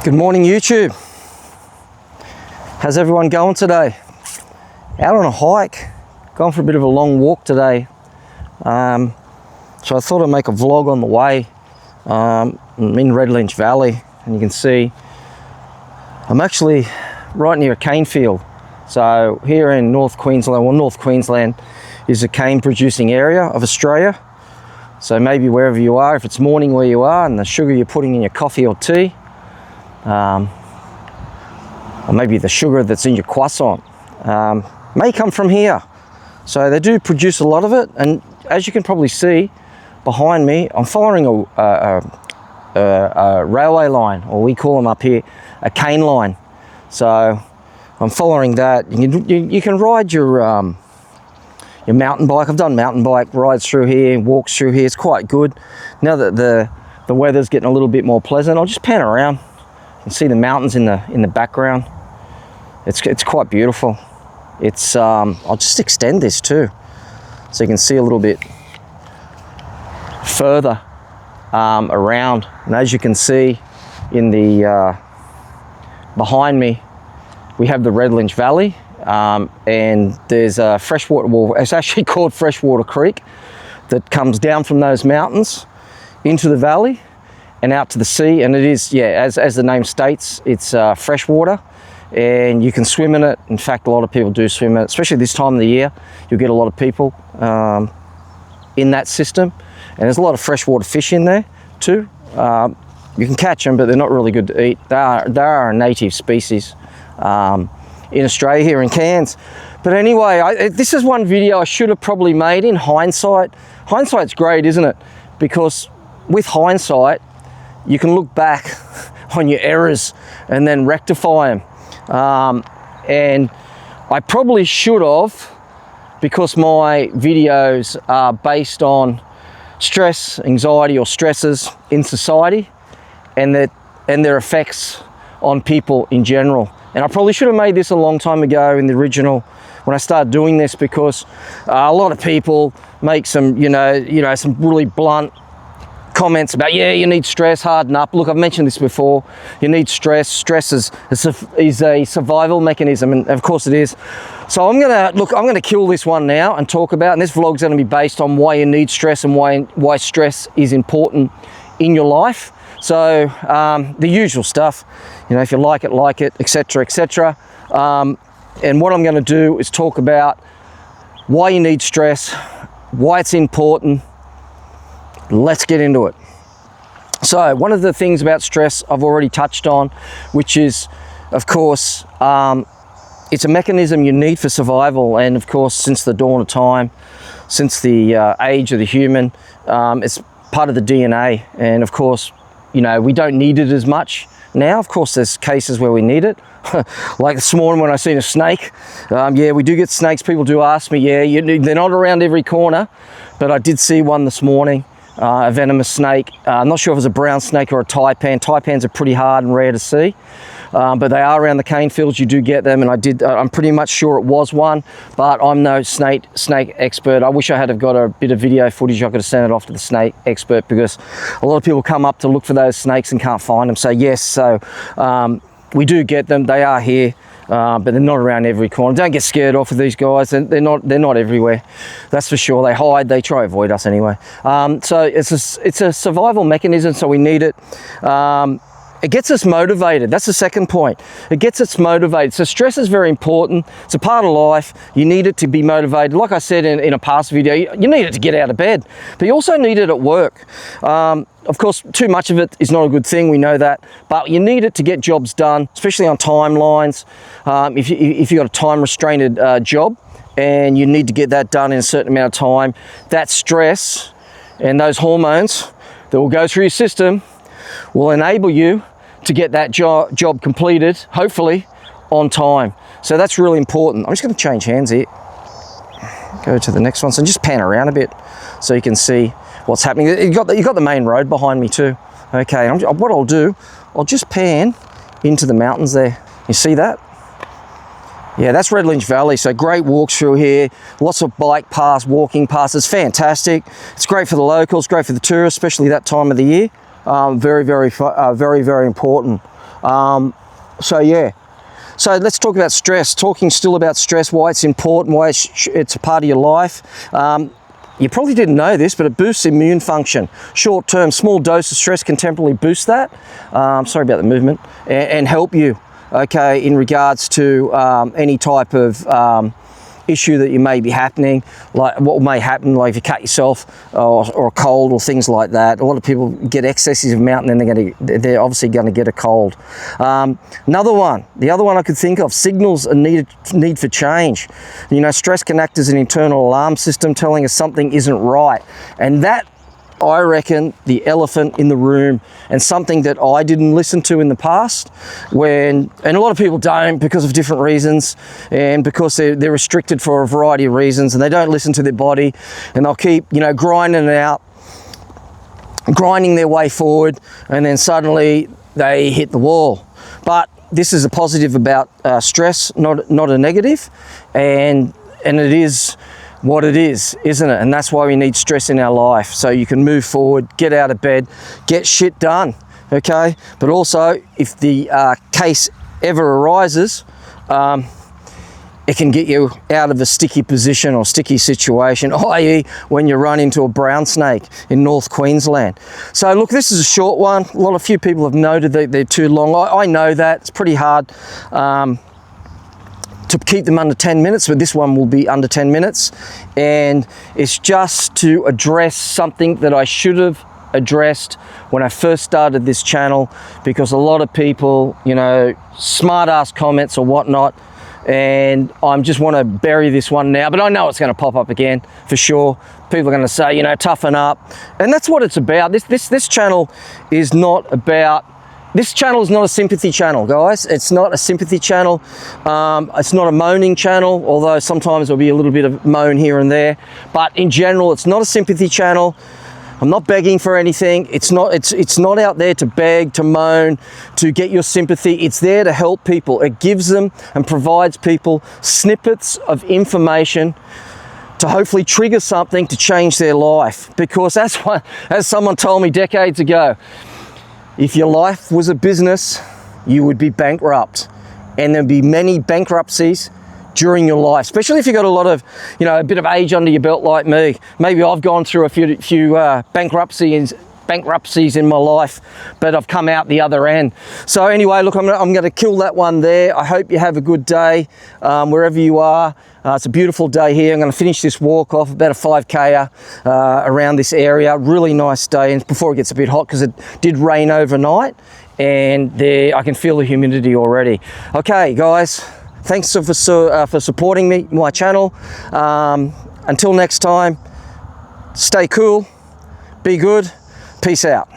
Good morning, YouTube. How's everyone going today? Out on a hike, going for a bit of a long walk today. So I thought I'd make a vlog on the way. I'm in Red Lynch Valley, and you can see I'm actually right near a cane field. So here in North Queensland, well, North Queensland is a cane producing area of Australia. So maybe wherever you are, if it's morning where you are and the sugar you're putting in your coffee or tea, or maybe the sugar that's in your croissant, may come from here. So they do produce a lot of it, and as you can probably see behind me, I'm following a railway line, or we call them up here a cane line. So I'm following that. You can ride your mountain bike. I've done mountain bike rides through here, walks through here. It's quite good. Now that the weather's getting a little bit more pleasant, I'll just pan around. You can see the mountains in the background. It's quite beautiful. It's I'll just extend this too, so you can see a little bit further around. And as you can see in the behind me, we have the Red Lynch Valley, and there's a freshwater. Well, it's actually called Freshwater Creek that comes down from those mountains into the valley and out to the sea. And it is, yeah, as the name states, it's freshwater, and you can swim in it. In fact, a lot of people do swim in it, especially this time of the year. You'll get a lot of people in that system, and there's a lot of freshwater fish in there too. You can catch them, but they're not really good to eat. They are a native species in Australia here in Cairns. But anyway, this is one video I should have probably made in hindsight. Hindsight's great, isn't it? Because with hindsight, you can look back on your errors and then rectify them. And I probably should have, because my videos are based on stress, anxiety, or stresses in society, and their effects on people in general. And I probably should have made this a long time ago in the original, when I started doing this, because a lot of people make some, some really blunt comments about, yeah, you need stress, harden up. Look, I've mentioned this before. You need stress. Stress is a survival mechanism, and of course it is. So I'm gonna kill this one now and talk about, and this vlog's gonna be based on why you need stress and why stress is important in your life. So the usual stuff, if you like it, etc., etc. And what I'm going to do is talk about why you need stress, why it's important. Let's get into it. So one of the things about stress I've already touched on, which is, of course, it's a mechanism you need for survival. And of course, since the dawn of time, since the age of the human, it's part of the DNA. And of course, we don't need it as much now. Of course, there's cases where we need it. Like this morning when I seen a snake. Yeah, we do get snakes. People do ask me, yeah, they're not around every corner, but I did see one this morning, a venomous snake. I'm not sure if it was a brown snake or a taipan. Taipans are pretty hard and rare to see, but they are around the cane fields. You do get them, and I'm pretty much sure it was one, but I'm no snake expert. I wish I had got a bit of video footage. I could have sent it off to the snake expert, because a lot of people come up to look for those snakes and can't find them. So yes, we do get them. They are here, but they're not around every corner. Don't get scared off of these guys. They're not everywhere. That's for sure. They hide. They try to avoid us anyway. So it's a survival mechanism. So we need it. It gets us motivated. That's the second point. It gets us motivated. So stress is very important. It's a part of life. You need it to be motivated. Like I said in a past video, you need it to get out of bed, but you also need it at work. Of course, too much of it is not a good thing. We know that, but you need it to get jobs done, especially on timelines. If you've got a time restrained job and you need to get that done in a certain amount of time, that stress and those hormones that will go through your system will enable you to get that job completed, hopefully on time. So that's really important. I'm just going to change hands here. Go to the next one. So just pan around a bit so you can see what's happening. You've got the main road behind me too. Okay, what I'll do, I'll just pan into the mountains there. You see that? Yeah, that's Red Lynch Valley. So great walks through here. Lots of bike paths, walking paths. It's fantastic. It's great for the locals, great for the tourists, especially that time of the year. Very, very important. So yeah. So let's talk about stress. Talking still about stress, why it's important, why it's a part of your life. You probably didn't know this, but it boosts immune function. Short-term, small dose of stress can temporarily boost that. Sorry about the movement, and help you, okay, in regards to any type of issue that you may be happening, like what may happen, like if you cut yourself or a cold or things like that. A lot of people get excessive amount and then they're obviously going to get a cold. The other one I could think of, signals a need for change. You know, stress can act as an internal alarm system telling us something isn't right, and that, I reckon, the elephant in the room, and something that I didn't listen to in the past, and a lot of people don't because of different reasons, and because they're restricted for a variety of reasons, and they don't listen to their body, and they'll keep, you know, grinding their way forward, and then suddenly they hit the wall. But this is a positive about stress, not a negative, and it is what it is, isn't it? And that's why we need stress in our life, so you can move forward, get out of bed, get shit done, okay? But also, if the case ever arises, it can get you out of a sticky position or sticky situation, i.e. when you run into a brown snake in North Queensland. So look, this is a short one. A few people have noted that they're too long. I know that, it's pretty hard to keep them under 10 minutes, but this one will be under 10 minutes. And it's just to address something that I should have addressed when I first started this channel, because a lot of people, you know, smart ass comments or whatnot, and I just want to bury this one now, but I know it's going to pop up again for sure. People are going to say, you know, toughen up, and that's what it's about. This channel is not about. This channel is not a sympathy channel, guys. It's not a sympathy channel. It's not a moaning channel, although sometimes there'll be a little bit of moan here and there. But in general, it's not a sympathy channel. I'm not begging for anything. It's not out there to beg, to moan, to get your sympathy. It's there to help people. It gives them and provides people snippets of information to hopefully trigger something to change their life. Because that's what, as someone told me decades ago, if your life was a business, you would be bankrupt, and there'd be many bankruptcies during your life, especially if you've got a lot of, you know, a bit of age under your belt like me. Maybe I've gone through a few bankruptcies in my life, but I've come out the other end. So anyway, look, I'm going to kill that one there. I hope you have a good day wherever you are. It's a beautiful day here. I'm going to finish this walk off, about a 5K around this area. Really nice day, and before it gets a bit hot, because it did rain overnight, and I can feel the humidity already. Okay, guys, thanks for supporting my channel. Until next time, stay cool, be good, peace out.